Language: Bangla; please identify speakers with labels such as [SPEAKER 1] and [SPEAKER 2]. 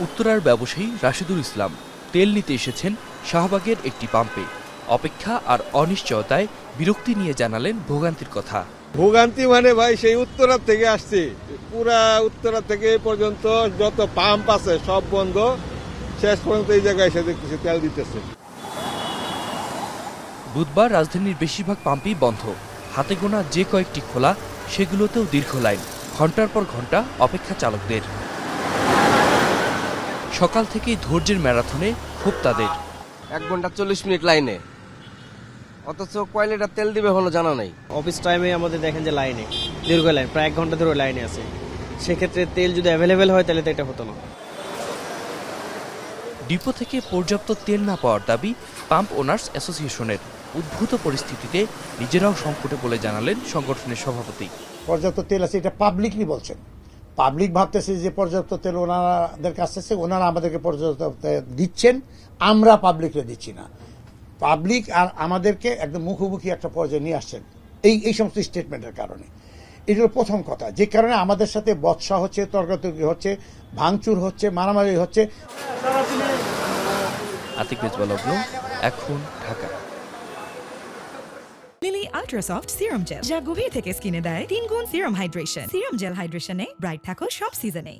[SPEAKER 1] উত্তরার ব্যবসায়ী রাশিদুল ইসলাম তেল নিতে এসেছেন শাহবাগের একটি পাম্পে। অপেক্ষা আর অনিশ্চয়তায় বিরক্তি নিয়ে জানালেন ভোগান্তির কথা।
[SPEAKER 2] ভোগান্তি মানে ভাই সেই উত্তরা থেকে আসছে, পুরা উত্তরা থেকে পর্যন্ত যত পাম্প আছে সব বন্ধ, শেষ পর্যন্ত এই জায়গায় এসে দেখতেছি তেল দিতেছে।
[SPEAKER 1] বুধবার রাজধানীর বেশিরভাগ পাম্পই বন্ধ। হাতে গোনা যে কয়েকটি খোলা সেগুলোতেও দীর্ঘ লাইন, ঘন্টার পর ঘন্টা অপেক্ষা চালকদের। সকাল থেকেই ধৈর্যের ম্যারাথনে ক্ষোভ তাদের।
[SPEAKER 3] 1 ঘন্টা 40 মিনিট লাইনে, অথচ কয় লিটার তেল দিবে এখনো জানা নাই।
[SPEAKER 4] অফিস টাইমে আমাদের দেখেন যে লাইনে দীর্ঘ লাইন, প্রায় 1 ঘন্টা ধরে লাইনে আছে। সেক্ষেত্রে তেল যদি অ্যাভেলেবেল হয় তাহলে তো এটা হতো না।
[SPEAKER 1] ডিপো থেকে পর্যাপ্ত তেল না পাওয়ার দাবি পাম্প ওনার্স অ্যাসোসিয়েশনের। উদ্ভূত পরিস্থিতিতে নিজেরাও সংকটে বলে জানালেন সংগঠনের সভাপতি।
[SPEAKER 5] পর্যাপ্ত তেল আছে এটা পাবলিকলি বলছেন, পাবলিক ভাবতেছে যে পর্যাপ্ত তেল ওনাদের কাছে আছে, ওনারা আমাদেরকে পর্যাপ্ত দিচ্ছেন, আমরা পাবলিকরে দিচ্ছি না। পাবলিক আর আমাদেরকে একদম মুখোমুখি একটা পর্যায়ে নিয়ে আসছেন এই সমস্ত স্টেটমেন্টের কারণে। এটা হলো প্রথম কথা, যে কারণে আমাদের সাথে বচসা হচ্ছে, তর্কাতর্কি হচ্ছে, ভাঙচুর হচ্ছে, মারামারি হচ্ছে।
[SPEAKER 1] আতিক রেজওয়াল অগ্ন, এখন Dhaka.
[SPEAKER 6] Lily ultra soft serum gel, যা গভীর থেকে স্কিনে দেয় 3 গুণ সিরাম হাইড্রেশন। সিরাম জেল হাইড্রেশনে ব্রাইট থাকো সব সিজনে।